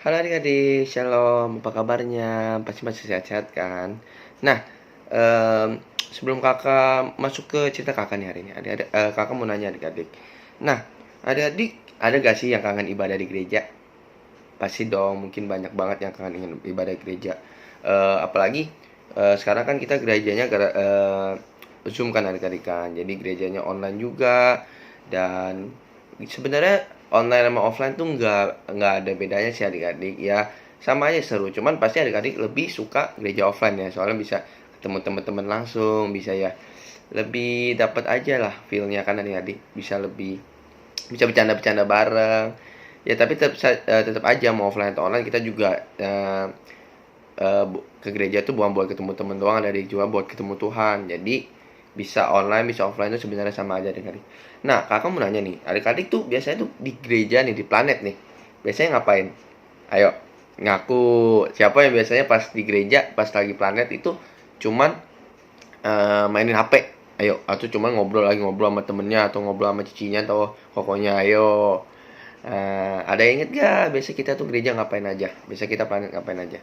Halo adik-adik, shalom, apa kabarnya? Pasti masih sehat-sehat kan? Nah, sebelum kakak masuk ke cerita kakak nih hari ini, kakak mau nanya adik-adik. Nah, adik-adik, ada gak sih yang kangen ibadah di gereja? Pasti dong, mungkin banyak banget yang kangen ingin ibadah di gereja. Apalagi sekarang kan kita gerejanya Zoom kan adik-adik kan, jadi gerejanya online juga. Dan sebenarnya online sama offline tuh nggak ada bedanya sih adik-adik ya, sama aja seru, cuman pasti adik-adik lebih suka gereja offline ya, soalnya bisa ketemu teman-teman langsung, bisa ya lebih dapat aja lah feelnya kan adik-adik, bisa bercanda-bercanda bareng ya. Tapi tetap aja mau offline atau online, kita juga ke gereja tuh bukan buat ketemu teman doang, ada juga buat ketemu Tuhan. Jadi bisa online bisa offline itu sebenarnya sama aja adik-adik. Nah, kakak mau nanya nih, adik-adik tuh biasanya tuh di gereja nih, di planet nih, biasanya ngapain? Ayo, ngaku. Siapa yang biasanya pas di gereja, pas lagi planet itu cuman mainin HP? Ayo, atau cuman ngobrol sama temennya, atau ngobrol sama cicinya, atau kokonya? Ayo. Ada yang inget gak? Biasa kita tuh gereja ngapain aja? Biasa kita planet ngapain aja?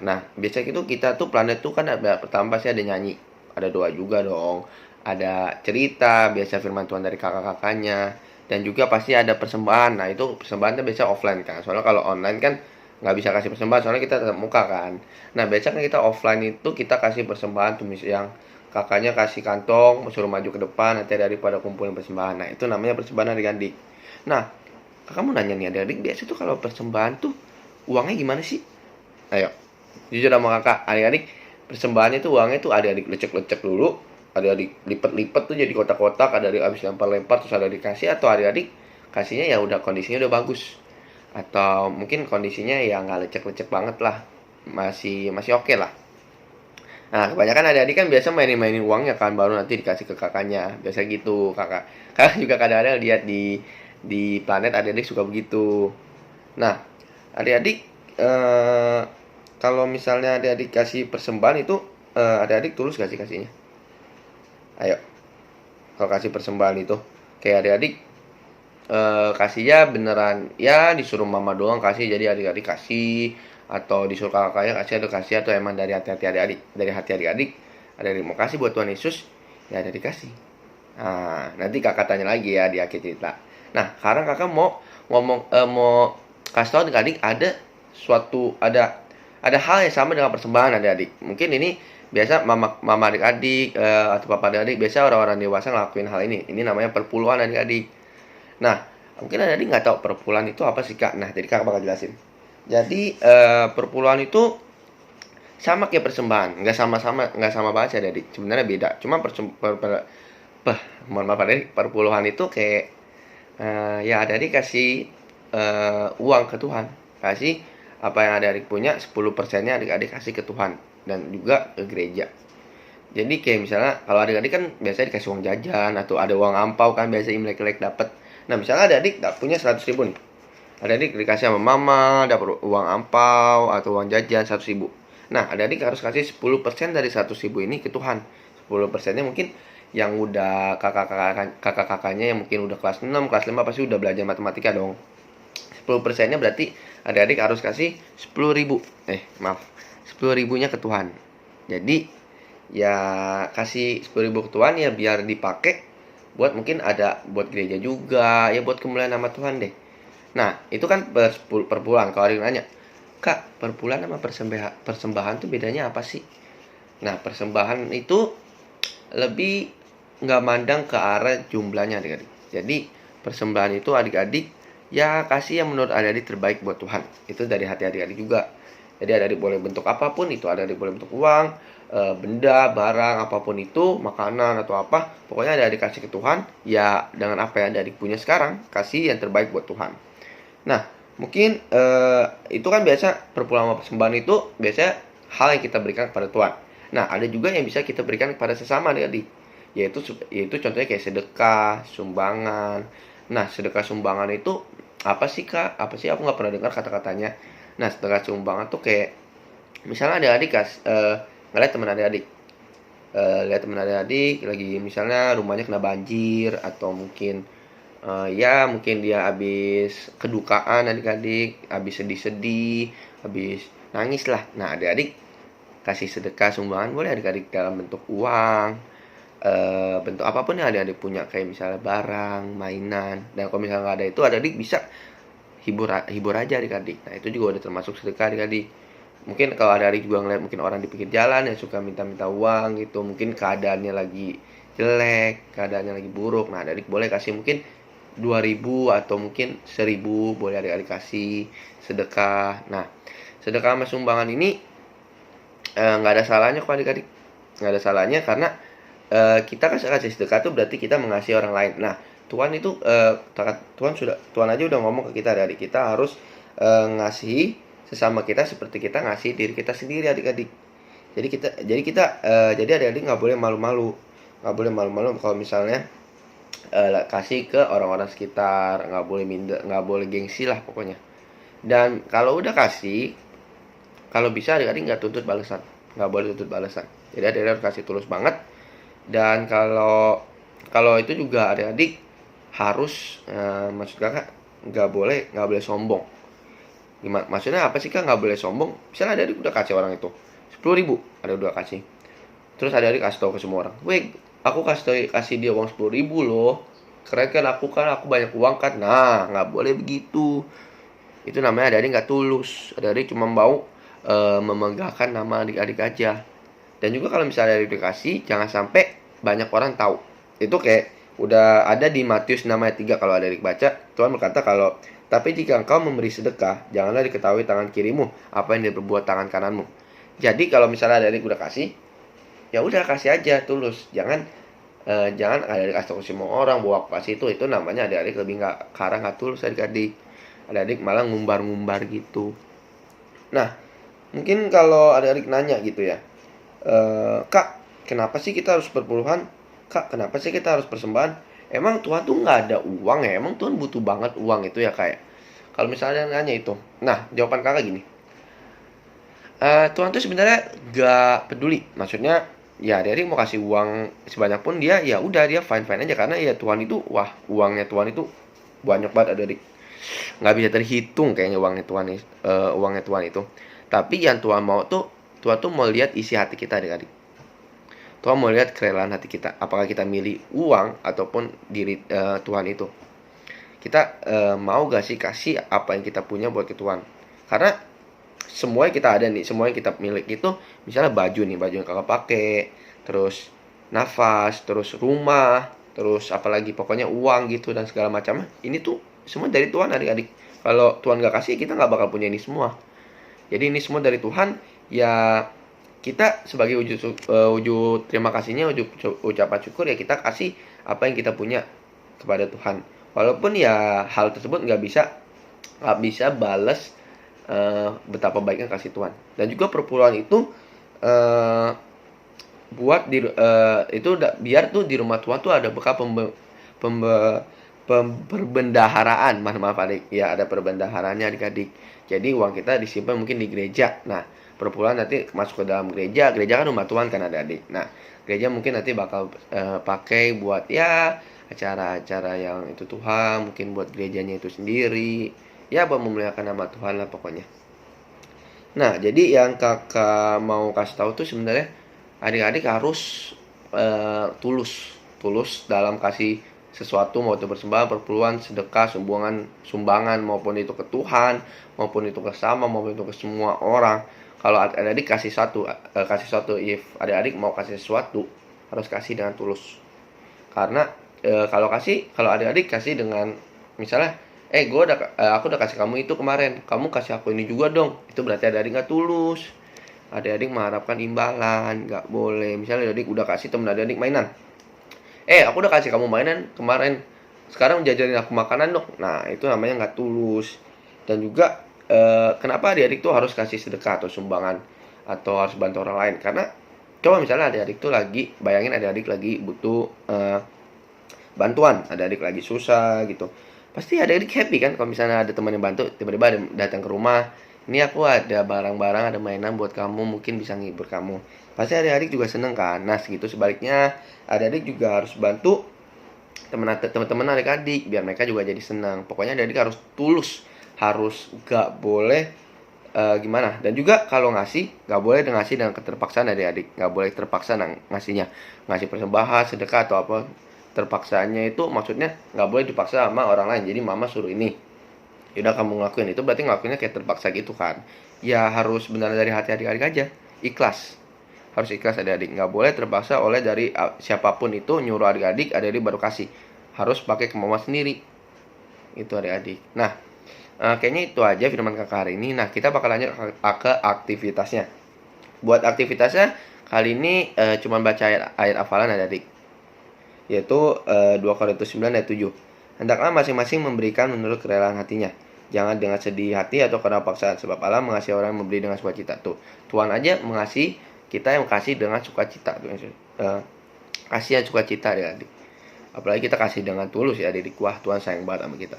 Nah, biasa itu kita tuh planet tuh kan ada, pertama pasti ada nyanyi, ada doa juga dong, ada cerita, biasa firman Tuhan dari kakak-kakaknya, dan juga pasti ada persembahan. Nah, itu persembahan tuh biasa offline kan, soalnya kalau online kan nggak bisa kasih persembahan, soalnya kita tetap muka kan. Nah, biasa kan kita offline itu kita kasih persembahan tuh, yang kakaknya kasih kantong, suruh maju ke depan, nanti daripada kumpulin persembahan. Nah, itu namanya persembahan adik-adik. Nah, kakak mau nanya nih adik-adik, biasa tuh kalau persembahan tuh uangnya gimana sih? Ayo, jujur sama kakak, adik-adik persembahannya tuh uangnya tuh adik-adik lecek-lecek dulu, adik-adik lipat-lipat tuh jadi kotak-kotak, adik-adik abis lempar-lempar terus adik-adik kasih, atau adik-adik kasihnya ya udah kondisinya udah bagus, atau mungkin kondisinya ya nggak lecek-lecek banget lah, masih masih oke lah. Nah, kebanyakan adik-adik kan biasa mainin-mainin uangnya kan, baru nanti dikasih ke kakaknya, biasa gitu kakak. Kakak juga kadang-kadang lihat di planet adik-adik suka begitu. Nah, adik-adik eh, kalau misalnya adik-adik kasih persembahan itu, adik-adik tulus gak sih kasihnya? Ayo, kalau kasih persembahan itu kayak adik-adik kasihnya beneran ya disuruh mama doang kasih, jadi adik-adik kasih, atau disuruh kakaknya kasih, atau kasih, atau emang dari hati adik-adik, adik-adik mau kasih buat Tuhan Yesus, ya adik kasih. Nah, nanti kakak tanya lagi ya di akhir cerita. Nah, sekarang kakak mau mau kasih tahu adik-adik ada hal yang sama dengan persembahan adik-adik. Mungkin ini biasa mama adik-adik, atau papa adik-adik, biasa orang-orang dewasa ngelakuin hal ini. Ini namanya perpuluhan adik-adik. Nah, mungkin adik-adik nggak tahu perpuluhan itu apa sih kak. Nah, jadi kakak bakal jelasin. Jadi perpuluhan itu sama kayak persembahan, nggak sama banget sih adik. Sebenarnya beda. Cuma mohon maaf adik, perpuluhan itu kayak ya adik-adik kasih uang ke Tuhan, kasih apa yang adik-adik punya, 10%-nya adik-adik kasih ke Tuhan dan juga ke gereja. Jadi kayak misalnya kalau adik-adik kan biasanya dikasih uang jajan, atau ada uang ampau kan biasa Imlek-Imlek dapat. Nah, misalnya adik-adik punya 100 ribu nih, adik-adik dikasih sama mama dapat uang ampau atau uang jajan 100 ribu. Nah, adik-adik harus kasih 10% dari 100 ribu ini ke Tuhan. 10%-nya mungkin yang udah kakak-kakaknya yang mungkin udah kelas 6 kelas 5 pasti udah belajar matematika dong. 10%-nya berarti adik-adik harus kasih 10 ribu. Maaf, 10 ribunya ke Tuhan. Jadi ya kasih 10 ribu ke Tuhan ya biar dipakai buat, mungkin ada buat gereja juga ya, buat kemuliaan nama Tuhan deh. Nah, itu kan per bulan. Kalau ada yang nanya, kak, per bulan sama persembahan tuh bedanya apa sih? Nah, persembahan itu lebih nggak mandang ke arah jumlahnya adik-adik. Jadi persembahan itu adik-adik ya kasih yang menurut adik-adik terbaik buat Tuhan. Itu dari hati adik-adik juga. Jadi adik-adik boleh bentuk apapun itu, adik-adik boleh bentuk uang, benda, barang, apapun itu, makanan atau apa. Pokoknya adik-adik kasih ke Tuhan ya dengan apa yang adik-adik punya sekarang, kasih yang terbaik buat Tuhan. Nah, mungkin itu kan biasa perpuluhan persembahan itu biasanya hal yang kita berikan kepada Tuhan. Nah, ada juga yang bisa kita berikan kepada sesama adik-adik. Yaitu contohnya kayak sedekah, sumbangan. Nah, sedekah sumbangan itu apa sih kak? Apa sih, aku nggak pernah dengar kata-katanya. Nah, sedekah sumbangan tuh kayak misalnya adik-adik ngeliat teman adik-adik, lihat teman adik-adik lagi misalnya rumahnya kena banjir, atau mungkin Ya mungkin dia habis kedukaan adik-adik, habis sedih-sedih, habis nangis lah. Nah, adik-adik kasih sedekah sumbangan boleh adik-adik dalam bentuk uang, bentuk apapun yang adik-adik punya, kayak misalnya barang, mainan. Dan kalau misalnya nggak ada itu, adik-adik bisa hibur aja adik-adik. Nah, itu juga udah termasuk sedekah adik-adik. Mungkin kalau adik-adik juga ngeliat mungkin orang di pinggir jalan yang suka minta-minta uang gitu, mungkin keadaannya lagi jelek, keadaannya lagi buruk. Nah, adik-adik boleh kasih mungkin 2.000 atau mungkin 1.000, boleh adik-adik kasih sedekah. Nah, sedekah sama sumbangan ini nggak ada salahnya kok adik-adik. Nggak ada salahnya karena kita kasih sedekah itu berarti kita mengasihi orang lain. Nah, Tuhan itu Tuhan aja udah ngomong ke kita, adik-adik, kita harus ngasihi sesama kita seperti kita ngasihi diri kita sendiri adik-adik. Jadi adik-adik nggak boleh malu-malu, kalau misalnya kasih ke orang-orang sekitar, nggak boleh minder, nggak boleh gengsi lah pokoknya. Dan kalau udah kasih, kalau bisa adik-adik nggak tuntut balasan, nggak boleh tuntut balasan. Jadi adik-adik harus kasih tulus banget. Dan kalau itu juga adik-adik harus maksud kakak nggak boleh sombong. Gimana maksudnya, apa sih kak nggak boleh sombong? Misalnya adik-adik udah kasih orang itu 10.000, ada udah kasih, terus adik-adik kasih tahu ke semua orang, weh aku kasih dia uang 10.000 loh, keren kan, aku banyak uang kan. Nah, nggak boleh begitu. Itu namanya adik-adik nggak tulus. Adik-adik cuma mau memegahkan nama adik-adik aja. Dan juga kalau misalnya adik-adik kasih, jangan sampai banyak orang tahu. Itu kayak udah ada di Matius 6 ayat 3, kalau adik-adik baca, Tuhan berkata kalau tapi jika engkau memberi sedekah, janganlah diketahui tangan kirimu apa yang diperbuat tangan kananmu. Jadi kalau misalnya adik-adik udah kasih, ya udah kasih aja tulus. Jangan adik-adik kasih tahu semua orang bahwa aku kasih itu namanya adik-adik lebih nggak karang, nggak tulus adik-adik. Adik-adik malah ngumbar-ngumbar gitu. Nah, mungkin kalau adik-adik nanya gitu ya, kak, kenapa sih kita harus berpuluhan? Kak, kenapa sih kita harus persembahan? Emang Tuhan tuh nggak ada uang ya? Emang Tuhan butuh banget uang itu ya kayak? Kalau misalnya nanya itu, nah jawaban kakak gini, Tuhan tuh sebenarnya gak peduli. Maksudnya ya dia mau kasih uang sebanyak pun dia ya udah, dia fine fine aja, karena ya Tuhan itu, wah, uangnya Tuhan itu banyak banget adik, nggak bisa terhitung kayaknya uangnya Tuhan itu. Tapi yang Tuhan tuh mau lihat isi hati kita adik-adik. Tuhan mau lihat kerelaan hati kita, apakah kita milih uang ataupun diri Tuhan itu. Kita mau gak sih kasih apa yang kita punya buat ke Tuhan. Karena semua yang kita ada nih, semua yang kita milik itu, misalnya baju yang kakak pakai, terus nafas, terus rumah, terus apalagi pokoknya uang gitu dan segala macamnya, ini tuh semua dari Tuhan adik-adik. Kalau Tuhan gak kasih, kita gak bakal punya ini semua. Jadi ini semua dari Tuhan. Ya kita sebagai wujud terima kasihnya, ucapan syukur, ya kita kasih apa yang kita punya kepada Tuhan. Walaupun ya hal tersebut nggak bisa balas betapa baiknya kasih Tuhan. Dan juga perpuluhan itu biar tuh di rumah Tuhan tuh ada bekal perbendaharaan. Maaf adik, ya ada perbendaharanya adik-adik. Jadi uang kita disimpan mungkin di gereja. Nah, perpuluhan nanti masuk ke dalam gereja kan rumah Tuhan kan adik-adik. Nah, gereja mungkin nanti bakal pakai buat ya acara-acara yang itu Tuhan, mungkin buat gerejanya itu sendiri, ya buat memuliakan nama Tuhan lah pokoknya. Nah, jadi yang kakak mau kasih tahu tuh sebenarnya adik-adik harus tulus dalam kasih sesuatu, mau itu persembahan, perpuluhan, sedekah, sumbangan, maupun itu ke Tuhan, maupun itu ke sama, maupun itu ke semua orang. Kalau adik-adik kasih sesuatu, if adik-adik mau kasih sesuatu, harus kasih dengan tulus. Karena kalau adik-adik kasih dengan misalnya, aku udah kasih kamu itu kemarin, kamu kasih aku ini juga dong, itu berarti adik-adik nggak tulus. Adik-adik mengharapkan imbalan, nggak boleh. Misalnya adik udah kasih temen adik mainan, aku udah kasih kamu mainan kemarin, sekarang jajarin aku makanan dong. Nah, itu namanya nggak tulus. Dan juga kenapa adik-adik tuh harus kasih sedekah atau sumbangan atau harus bantu orang lain? Karena coba misalnya adik-adik tuh bayangin adik-adik lagi butuh bantuan, adik-adik lagi susah gitu, pasti adik-adik happy kan kalau misalnya ada teman yang bantu, tiba-tiba datang ke rumah, ini aku ada barang-barang, ada mainan buat kamu, mungkin bisa ngibur kamu, pasti adik-adik juga seneng kan. Nah segitu sebaliknya, adik-adik juga harus bantu teman-teman adik-adik, biar mereka juga jadi senang. Pokoknya adik harus tulus, harus gak boleh gimana. Dan juga kalau ngasih, gak boleh ngasih dengan keterpaksaan adik-adik, gak boleh terpaksa ngasihnya, ngasih persembahan, sedekah atau apa. Terpaksanya itu maksudnya gak boleh dipaksa sama orang lain. Jadi mama suruh ini, yaudah kamu ngelakuin, itu berarti ngelakuinnya kayak terpaksa gitu kan. Ya harus benar dari hati adik-adik aja, ikhlas. Harus ikhlas adik-adik, nggak boleh terpaksa oleh dari siapapun itu nyuruh adik-adik, adik-adik baru kasih. Harus pakai kemauan sendiri. Itu adik-adik. Nah, kayaknya itu aja firman kakak hari ini. Nah, kita bakal lanjut ke aktivitasnya. Buat aktivitasnya kali ini cuma baca ayat hafalan adik-adik, yaitu 2 Korintus 9 ayat 7. Hendaklah masing-masing memberikan menurut kerelaan hatinya, jangan dengan sedih hati atau karena paksaan, sebab Allah mengasihi orang yang memberi dengan sukacita. Tuh, Tuhan aja mengasihi kita yang kasih dengan sukacita. Kasih yang sukacita adik-adik. Apalagi kita kasih dengan tulus ya adik-adik. Wah, Tuhan sayang banget sama kita.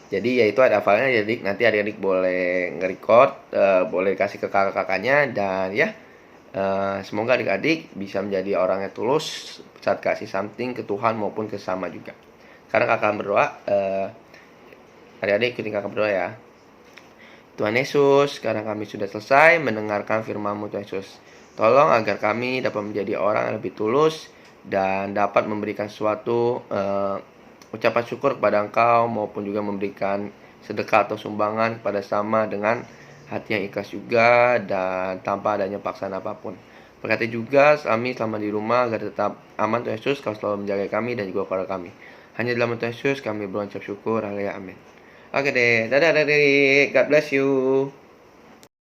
Jadi ya itu ada hafalnya adik. Nanti adik-adik boleh nge-record, boleh kasih ke kakak-kakaknya. Dan ya, semoga adik-adik bisa menjadi orang yang tulus saat kasih something ke Tuhan maupun ke sesama juga. Karena kakak berdoa, adik-adik ikutin kakak berdoa ya. Tuhan Yesus, sekarang kami sudah selesai mendengarkan firman-Mu Tuhan Yesus. Tolong agar kami dapat menjadi orang yang lebih tulus dan dapat memberikan suatu ucapan syukur kepada Engkau maupun juga memberikan sedekah atau sumbangan kepada sama dengan hati yang ikhlas juga dan tanpa adanya paksaan apapun. Berkati juga kami selama di rumah agar tetap aman Tuhan Yesus, Kau selalu menjaga kami dan juga keluarga kami. Hanya dalam Tuhan Yesus kami berucap syukur. Haleluya, amin. Oke deh, dadah adik, God bless you.